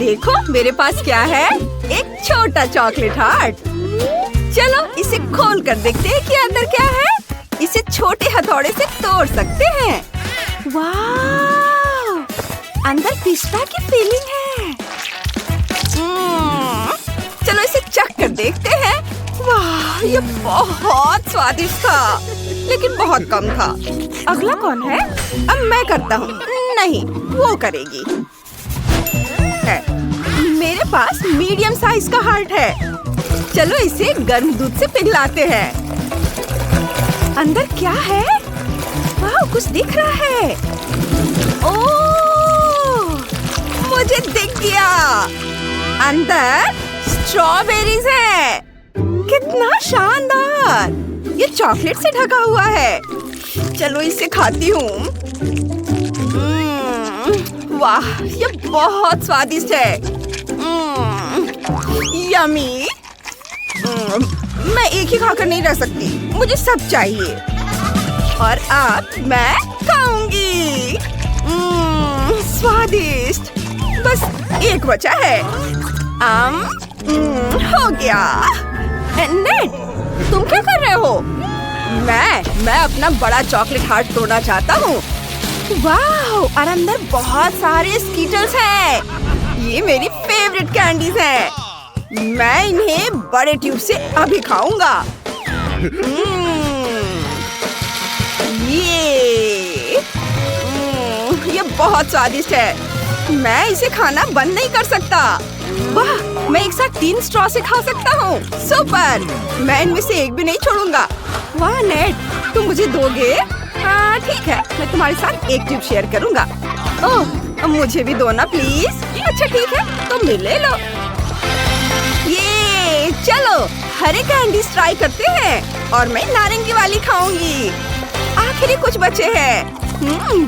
देखो मेरे पास क्या है, एक छोटा चॉकलेट हार्ट। चलो इसे खोल कर देखते हैं कि अंदर क्या है। इसे छोटे हथौड़े से तोड़ सकते हैं। वाह, अंदर पिस्ता की फीलिंग है। चलो इसे चख कर देखते हैं। वाह, ये बहुत स्वादिष्ट था, लेकिन बहुत कम था। अगला कौन है? अब मैं करता हूँ। नहीं, वो करेगी। मेरे पास मीडियम साइज का हार्ट है। चलो इसे गर्म दूध से पिघलाते हैं। अंदर क्या है? वाह, कुछ दिख रहा है। ओह, मुझे दिख गया। अंदर स्ट्रॉबेरीज है। कितना शानदार! ये चॉकलेट से ढका हुआ है। चलो इसे खाती हूँ। वाह, ये बहुत स्वादिष्ट है। यम्मी। मैं एक ही खाकर नहीं रह सकती, मुझे सब चाहिए। और अब मैं खाऊंगी। स्वादिष्ट। बस एक बचा है। हो गया। नेट, तुम क्या कर रहे हो? मैं अपना बड़ा चॉकलेट हार्ट तोड़ना चाहता हूँ। वाह, और अंदर बहुत सारे स्कीटल्स हैं। ये मेरी फेवरेट कैंडीज हैं। मैं इन्हें बड़े ट्यूब से अभी खाऊंगा। ये बहुत स्वादिष्ट है। मैं इसे खाना बंद नहीं कर सकता। वाह, मैं एक साथ 3 स्ट्रॉ से खा सकता हूँ। सुपर! मैं इनमें से एक भी नहीं छोड़ूंगा। वाह नेट, तुम मुझे दोगे? हाँ ठीक है, मैं तुम्हारे साथ एक ट्यूब शेयर करूँगा। ओह, मुझे भी दो ना प्लीज। अच्छा ठीक है, तुम भी ले लो। ये चलो हरे कैंडीज ट्राई करते हैं और मैं नारंगी वाली खाऊंगी। आखिरी कुछ बचे हैं।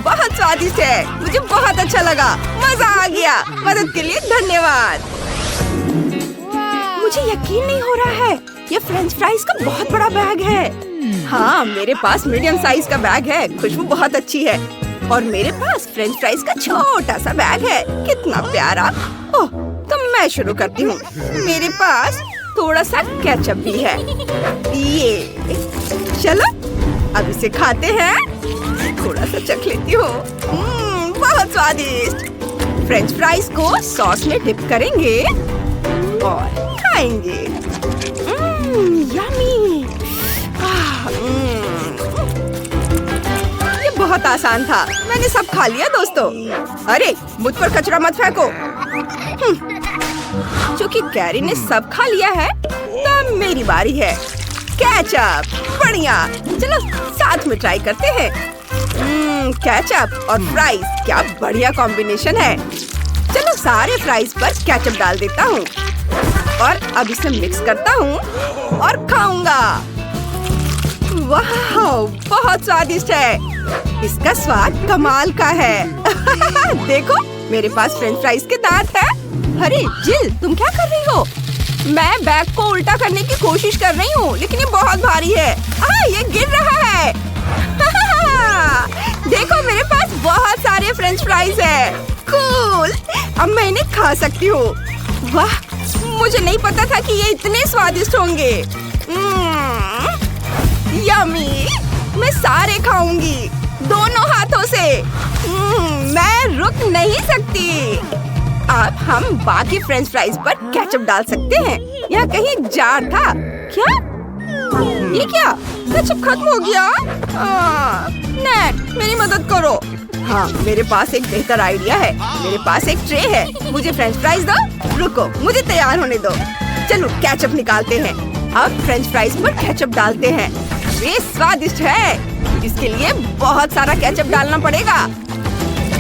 बहुत स्वादिष्ट है, मुझे बहुत अच्छा लगा। मजा आ गया। मदद के लिए धन्यवाद। मुझे यकीन नहीं हो रहा है, ये फ्रेंच फ्राइज का बहुत बड़ा बैग है। हाँ, मेरे पास मीडियम साइज का बैग है। खुशबू बहुत अच्छी है। और मेरे पास फ्रेंच फ्राइज का छोटा सा बैग है। कितना प्यारा। ओह, तो मैं शुरू करती हूँ। मेरे पास थोड़ा सा केचप भी है। ये चलो अब इसे खाते हैं। थोड़ा सा चख लेती हूँ। बहुत स्वादिष्ट। फ्रेंच फ्राइज को सॉस में डिप करेंगे और खाएंगे। यम्मी। ये बहुत आसान था। मैंने सब खा लिया दोस्तों। अरे, मुझ पर कचरा मत फेंको। क्योंकि कैरी ने सब खा लिया है, तब मेरी बारी है। केचप, बढ़िया। चलो साथ में ट्राई करते हैं। केचप और फ्राइज, क्या बढ़िया कॉम्बिनेशन है। चलो सारे फ्राइज पर केचप डाल देता हूँ और अब इसे मिक्स करता हूँ और खाऊंगा। वाह, बहुत स्वादिष्ट है। इसका स्वाद कमाल का है। देखो, मेरे पास फ्रेंच फ्राइज के दांत हैं। अरे जिल, तुम क्या कर रही हो? मैं बैग को उल्टा करने की कोशिश कर रही हूँ, लेकिन ये बहुत भारी है। ये गिर रहा है। देखो, मेरे पास बहुत सारे फ्रेंच फ्राइज है। कूल! अब मैं इन्हें खा सकती हूँ। वाह, मुझे नहीं पता था कि ये इतने स्वादिष्ट होंगे। यम्मी! मैं सारे खाऊंगी, दोनों हाथों से। मैं रुक नहीं सकती। अब हम बाकी फ्रेंच फ्राइज पर केचप डाल सकते हैं। यहाँ कहीं एक जार था। क्या? ये क्या? केचप खत्म हो गया? नेट, मेरी मदद करो। हाँ, मेरे पास एक बेहतर आइडिया है। मेरे पास एक ट्रे है। मुझे फ्रेंच फ्राइज दो। रुको, मुझे तैयार होने दो। चलो केचप निकालते हैं। अब फ्रेंच फ्राइज पर केचप डालते हैं। ये स्वादिष्ट है। इसके लिए बहुत सारा केचप डालना पड़ेगा।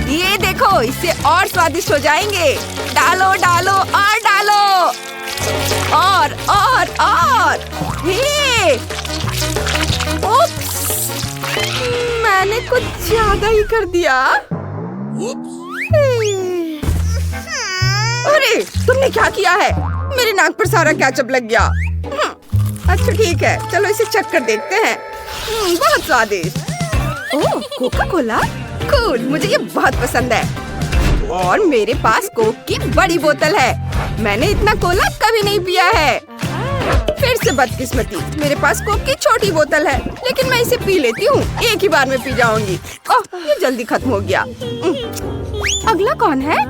ये देखो, इससे और स्वादिष्ट हो जाएंगे। डालो डालो और डालो। और। हे! उप्स! मैंने कुछ ज्यादा ही कर दिया। अरे, तुमने क्या किया है? मेरे नाक पर सारा केचप लग गया। अच्छा ठीक है, चलो इसे चख कर देखते हैं। बहुत स्वादिष्ट। ओह, कोका कोला? कूल, मुझे ये बहुत पसंद है। और मेरे पास कोक की बड़ी बोतल है। मैंने इतना कोला कभी नहीं पिया है। फिर से बदकिस्मती, मेरे पास कोक की छोटी बोतल है, लेकिन मैं इसे पी लेती हूँ। एक ही बार में पी जाऊंगी। ओह, ये जल्दी खत्म हो गया। अगला कौन है?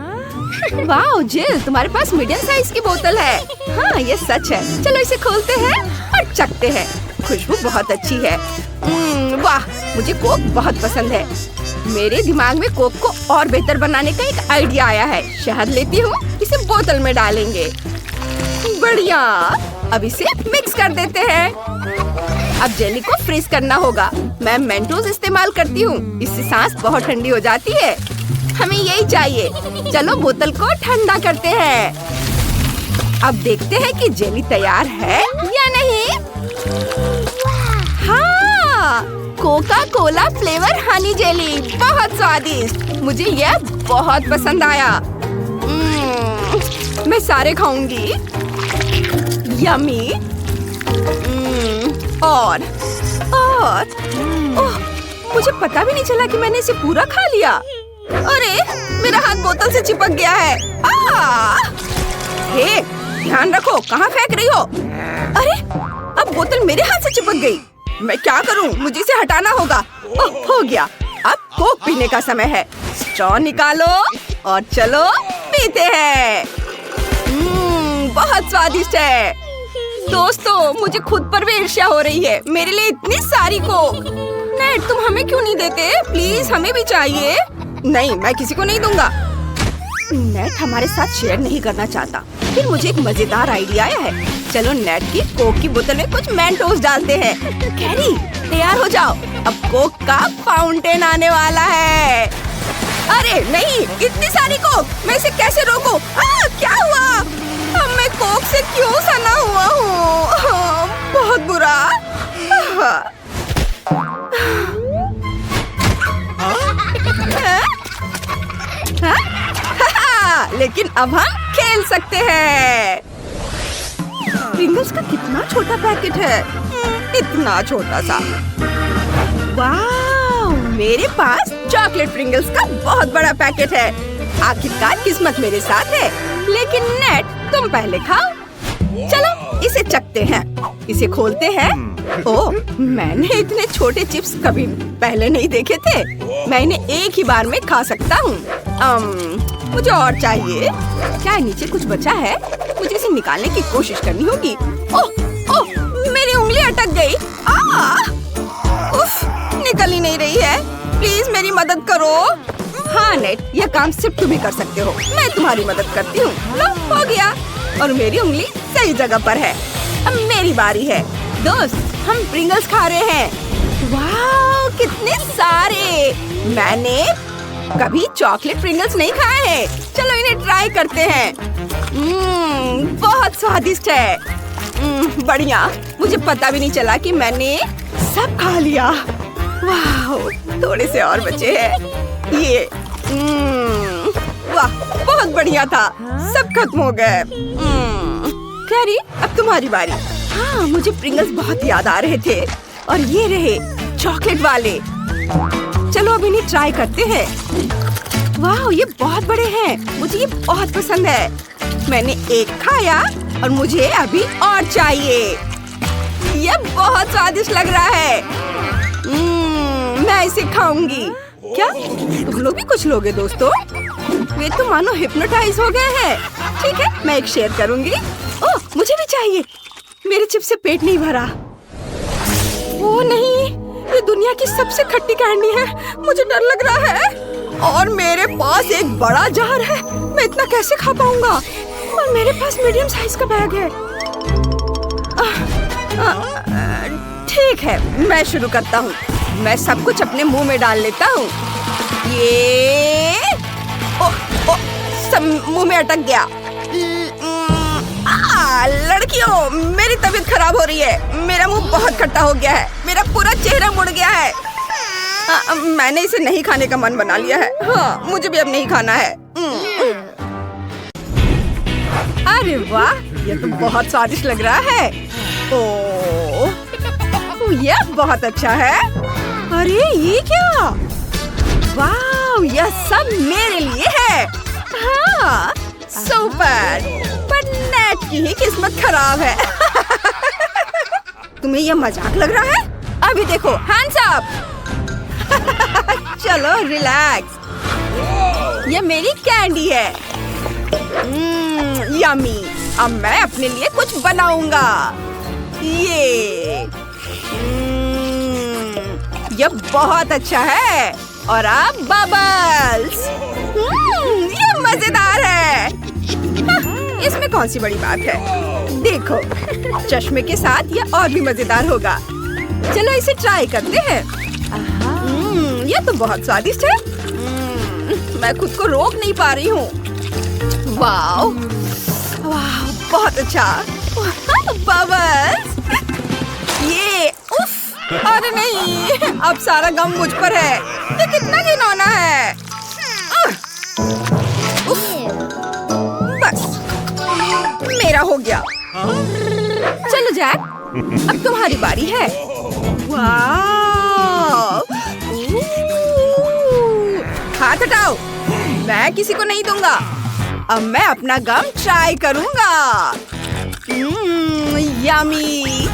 वाह जिल, तुम्हारे पास मीडियम साइज की बोतल है। हाँ, ये सच है। चलो इसे खोलते हैं और चखते हैं। खुशबू बहुत अच्छी है। वाह, मुझे कोक बहुत पसंद है। मेरे दिमाग में कोक को और बेहतर बनाने का एक आइडिया आया है। शहद लेती हूँ, इसे बोतल में डालेंगे। बढ़िया, अब इसे मिक्स कर देते हैं। अब जेली को फ्रीज करना होगा। मैं मेंटोस इस्तेमाल करती हूँ, इससे सांस बहुत ठंडी हो जाती है। हमें यही चाहिए। चलो बोतल को ठंडा करते हैं। अब देखते हैं कि जेली तैयार है या नहीं। हाँ, Coca Cola flavour Honey jelly, बहुत स्वादिष्ट। मुझे यह बहुत पसंद आया। मैं सारे खाऊंगी। यम्मी। और ओह, मुझे पता भी नहीं चला कि मैंने इसे पूरा खा लिया। अरे, मेरा हाथ बोतल से चिपक गया है। हे, ध्यान रखो, कहाँ फेंक रही हो? अरे, अब बोतल मेरे हाथ से चिपक गई। मैं क्या करूं? मुझे इसे हटाना होगा। ओह, हो गया। अब कोक पीने का समय है। स्ट्रॉ निकालो और चलो पीते हैं। बहुत स्वादिष्ट है। दोस्तों, मुझे खुद पर भी ईर्ष्या हो रही है। मेरे लिए इतनी सारी कोक। नेट, तुम हमें क्यों नहीं देते? प्लीज, हमें भी चाहिए। नहीं, मैं किसी को नहीं दूंगा। नेट हमारे साथ शेयर नहीं करना चाहता। फिर मुझे एक मजेदार आइडिया आया है। चलो नेट की कोक की बोतल में कुछ मेंटोस डालते हैं। कैरी, तैयार हो जाओ। अब कोक का फाउंटेन आने वाला है। अरे नहीं, इतनी सारी कोक, मैं इसे कैसे रोकूं? क्या हुआ? अब मैं कोक से क्यों सना हुआ हूँ? बहुत बुरा। लेकिन अब हम खेल सकते हैं। प्रिंगल्स का कितना छोटा पैकेट है। इतना छोटा सा। वाह, मेरे पास चॉकलेट प्रिंगल्स का बहुत बड़ा पैकेट है। आखिरकार किस्मत मेरे साथ है। लेकिन नेट, तुम पहले खाओ। चलो इसे चखते हैं। इसे खोलते हैं। ओह, मैंने इतने छोटे चिप्स कभी पहले नहीं देखे थे। मैं इन्हें एक ही बार में खा सकता हूँ। मुझे और चाहिए। क्या नीचे कुछ बचा है? मुझे इसे निकालने की कोशिश करनी होगी। ओह, मेरी उंगली अटक गई। उफ, निकल ही नहीं रही है। प्लीज मेरी मदद करो। हाँ नेट, यह काम सिर्फ तुम ही कर सकते हो। मैं तुम्हारी मदद करती हूँ। लो, हो गया। और मेरी उंगली सही जगह पर है। अब मेरी बारी है। दोस्त, हम प्रिंगल्स खा रहे हैं। वाह, कितने सारे। मैंने कभी चॉकलेट प्रिंगल्स नहीं खाए हैं। चलो इन्हें ट्राई करते हैं। बहुत स्वादिष्ट है। बढ़िया, मुझे पता भी नहीं चला कि मैंने सब खा लिया। वाह, थोड़े से और बचे हैं। ये वाह, बहुत बढ़िया था। सब खत्म हो गए। कैरी, अब तुम्हारी बारी। हाँ, मुझे प्रिंगल्स बहुत याद आ रहे थे। और ये रहे चॉकलेट वाले। चलो अब इन्हें ट्राई करते हैं। वाह, ये बहुत बड़े हैं। मुझे ये बहुत पसंद है। मैंने एक खाया और मुझे अभी और चाहिए। ये बहुत स्वादिष्ट लग रहा है। मैं इसे खाऊंगी। क्या तुम लोग भी कुछ लोगे दोस्तों? वे तो मानो हिप्नोटाइज हो गए हैं। ठीक है, मैं एक शेयर करूंगी। ओह, मुझे भी चाहिए। मेरे चिप्स से पेट नहीं भरा। ओह नहीं, ये दुनिया की सबसे खट्टी कैंडी है। मुझे डर लग रहा है। और मेरे पास एक बड़ा जार है। मैं इतना कैसे खा पाऊंगा? और मेरे पास मीडियम साइज का बैग है। ठीक है, मैं शुरू करता हूँ। मैं सब कुछ अपने मुंह में डाल लेता हूँ। ये सब मुंह में अटक गया। लड़कियों, मेरी तबीयत खराब हो रही है। मेरा मुंह बहुत खट्टा हो गया है। मेरा पूरा चेहरा मुड़ गया है। मैंने इसे नहीं खाने का मन बना लिया है। हाँ, मुझे भी अब नहीं खाना है। अरे वाह, ये तो बहुत स्वादिष्ट लग रहा है। ओह, यह बहुत अच्छा है। अरे ये क्या? वाह, यह सब मेरे लिए है। सुपर। पर नेट की ही किस्मत खराब है। तुम्हें ये मजाक लग रहा है? अभी देखो, हैंड्स अप। चलो रिलैक्स। ये मेरी कैंडी है। यम्मी। अब मैं अपने लिए कुछ बनाऊंगा। ये बहुत अच्छा है। और अब बबल्स। ये मजेदार है। इसमें कौन सी बड़ी बात है? देखो, चश्मे के साथ ये और भी मजेदार होगा। चलो इसे ट्राई करते हैं। ये तो बहुत स्वादिष्ट है। मैं खुद को रोक नहीं पा रही हूँ। वाह, वाह, बहुत अच्छा। बबल्स। ये उफ, अरे नहीं, अब सारा गम मुझ पर है। ये कितना घिनौना है। उफ, बस मेरा हो गया। चलो जैक, अब तुम्हारी बारी है। वाह, हाथ हटाओ। मैं किसी को नहीं दूंगा। अब मैं अपना गम ट्राई करूंगा। यम्मी।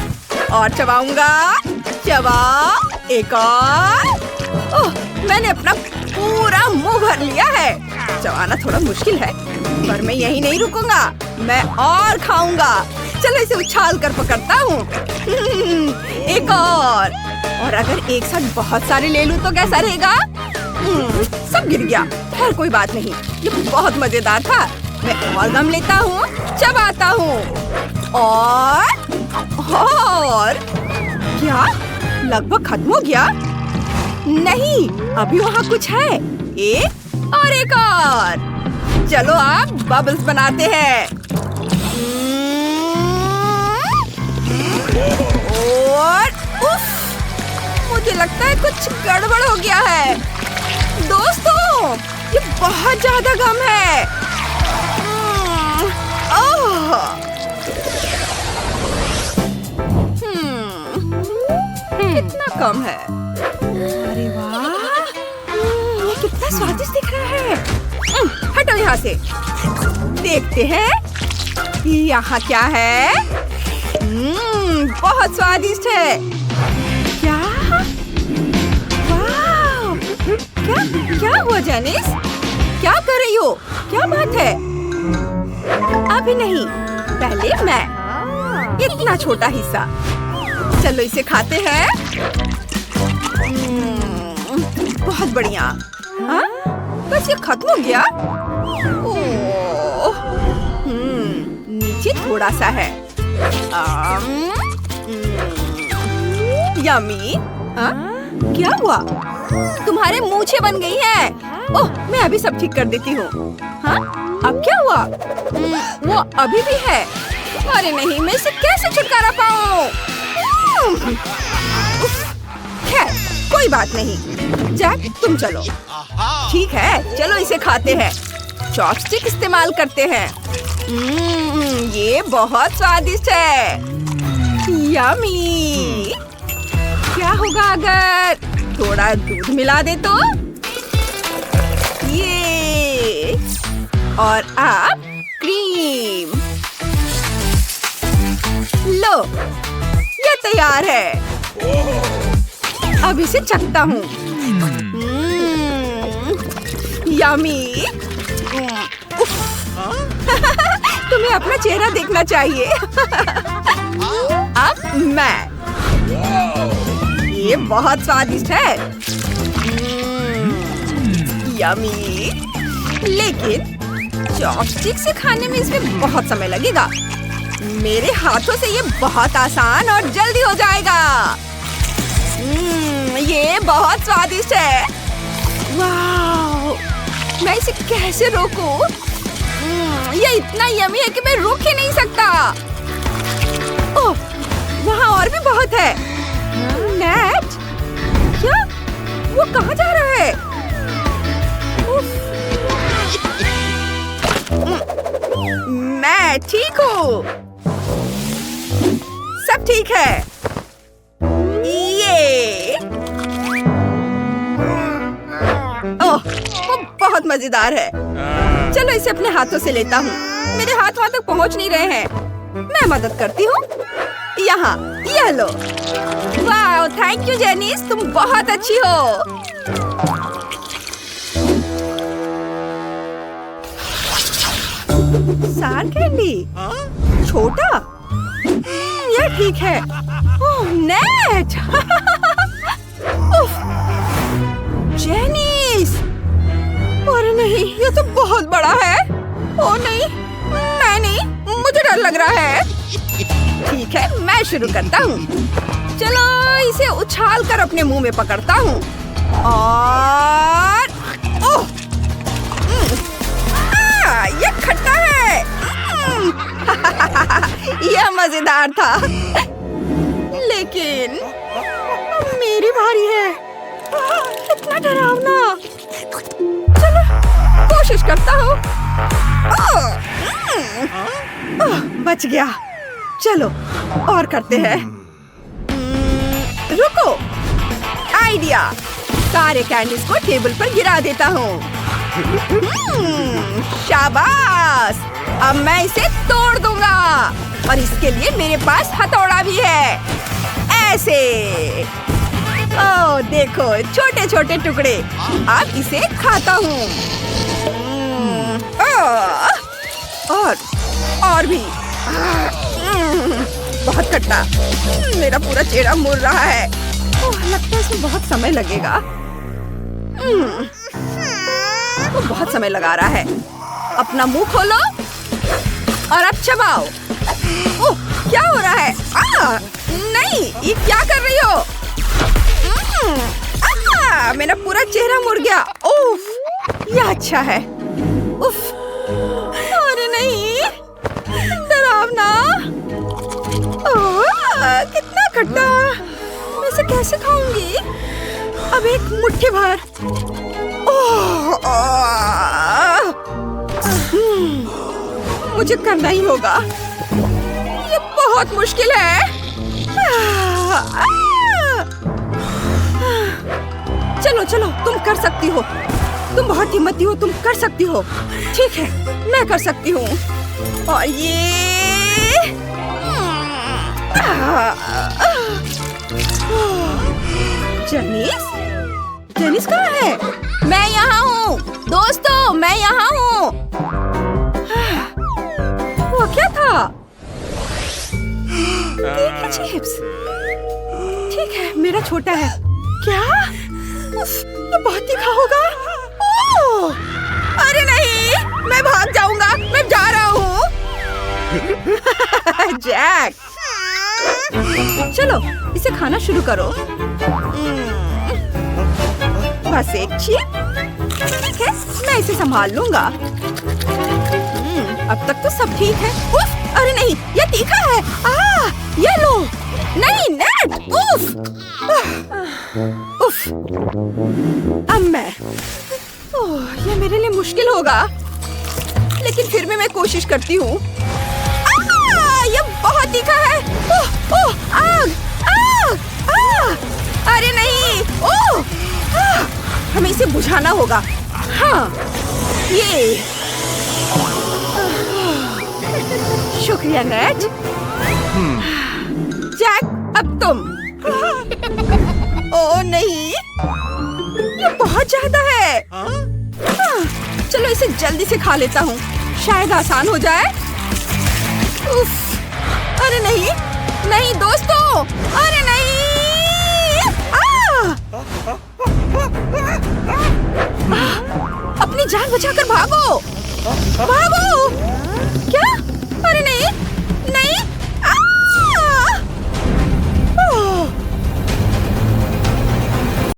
और चबाऊंगा। चबाओ, एक और। ओह, मैंने अपना पूरा मुंह भर लिया है। चबाना थोड़ा मुश्किल है, पर मैं यही नहीं रुकूंगा। मैं और खाऊंगा। चलो इसे उछाल कर पकड़ता हूँ। एक और अगर एक साथ बहुत सारे ले लूं तो कैसा रहेगा? सब गिर गया। खैर कोई बात नहीं, ये बहुत मजेदार था। मैं और गम लेता हूँ, चबाता हूँ। और क्या? लगभग खत्म हो गया? नहीं, अभी वहाँ कुछ है। एक और। चलो आप बबल्स बनाते हैं। और उफ, मुझे लगता है कुछ गड़बड़ हो गया है। दोस्तों, ये बहुत ज्यादा गम है। कितना कम है। अरे वाह, ये कितना स्वादिष्ट दिख रहा है। हटो यहाँ से। देखते हैं यहाँ क्या है। बहुत स्वादिष्ट है। क्या? वाह, क्या हुआ जेनिस? क्या कर रही हो? क्या बात है? अभी नहीं, पहले मैं। इतना छोटा हिस्सा। चलो इसे खाते हैं। बहुत बढ़िया। हाँ? बस ये खत्म हो गया? ओह, नीचे थोड़ा सा है। यम्मी। क्या हुआ? तुम्हारे मूंछें बन गई हैं। ओह, मैं अभी सब ठीक कर देती हूँ। हाँ? अब क्या हुआ? वो अभी भी है। अरे नहीं, मैं इसे कैसे छुटकारा पाऊँ? खैर, कोई बात नहीं। जैक, तुम चलो। ठीक है, चलो इसे खाते हैं। चॉपस्टिक इस्तेमाल करते हैं। ये बहुत स्वादिष्ट है। यम्मी। क्या होगा अगर थोड़ा दूध मिला दे तो? ये और अब क्रीम। लो, ये तैयार है। अब इसे चखता हूँ। यम्मी। तुम्हें अपना चेहरा देखना चाहिए। अब मैं। ये बहुत स्वादिष्ट है। यम्मी। लेकिन चॉपस्टिक से खाने में इसमें बहुत समय लगेगा। मेरे हाथों से ये बहुत आसान और जल्दी हो जाएगा। ये बहुत स्वादिष्ट है। वाह, मैं इसे कैसे रोकूं? ये इतना यम्मी है कि मैं रुक ही नहीं सकता। ओह, वहाँ और भी बहुत है। नेट? क्या? वो कहाँ जा रहा है? मैं ठीक हूँ। सब ठीक है। ये ओह, वो बहुत मजेदार है। चलो इसे अपने हाथों से लेता हूँ। मेरे हाथ वहाँ तक पहुँच नहीं रहे हैं। मैं मदद करती हूँ। यहाँ, यह लो। वाह, थैंक यू जेनिस, तुम बहुत अच्छी हो। सार कैंडी, छोटा, यह ठीक है। ओह, नेट। जेनिस, अरे नहीं, ये तो बहुत बड़ा है। ओह नहीं, मैं नहीं, मुझे डर लग रहा है। ठीक है, मैं शुरू करता हूँ। चलो इसे उछाल कर अपने मुंह में पकड़ता हूँ और ओह, ये खट्टा है। यह मजेदार था, लेकिन मेरी बारी है। इतना डरावना। चलो कोशिश करता हूँ। बच गया। चलो और करते हैं। रुको, आइडिया। सारे कैंडीज को टेबल पर गिरा देता हूँ। शाबाश, अब मैं इसे तोड़ दूंगा और इसके लिए मेरे पास हथौड़ा भी है। ऐसे। ओह देखो, छोटे छोटे टुकड़े। अब इसे खाता हूँ। और भी। बहुत खट्टा। मेरा पूरा चेहरा मुड़ रहा है। ओह, लगता है इसमें बहुत समय लगेगा। वो बहुत समय लगा रहा है। अपना मुंह खोलो और अब चबाओ। ओह, क्या हो रहा है? नहीं, ये क्या कर रही हो? मेरा पूरा चेहरा मुड़ गया। उफ, यह अच्छा है। उफ, अरे नहीं, डरावना। कितना खट्टा। मैं इसे कैसे खाऊंगी? अब एक मुट्ठी भर। मुझे करना ही होगा। ये बहुत मुश्किल है। चलो चलो, तुम कर सकती हो। तुम बहुत हिम्मती हो, तुम कर सकती हो। ठीक है, मैं कर सकती हूँ। और ये जेनिस, जेनिस कहाँ है? मैं यहाँ हूँ दोस्तों, मैं यहाँ हूँ। वो क्या था? चिप्स। ठीक है, मेरा छोटा है। क्या? ये बहुत तीखा होगा। ओह, अरे नहीं, मैं भाग जाऊंगा। मैं जा रहा हूँ। जैक, चलो इसे खाना शुरू करो। बस एक चिप। ठीक है, मैं इसे संभाल लूंगा। अब तक तो सब ठीक है। उफ, अरे नहीं, ये तीखा है। ये लो। नहीं, नेट। उफ, उफ। अब मैं, ओह, ये मेरे लिए मुश्किल होगा, लेकिन फिर भी मैं कोशिश करती हूँ। ये बहुत तीखा है। ओह, ओह, आग, आग, अरे नहीं। ओह, हमें इसे बुझाना होगा। हाँ, ये। शुक्रिया नेट। जैक, अब तुम। ओह नहीं, ये बहुत ज्यादा है। चलो इसे जल्दी से खा लेता हूँ, शायद आसान हो जाए। उफ, अरे नहीं, नहीं दोस्तों, अरे नहीं। अपनी जान बचाकर भागो, भागो।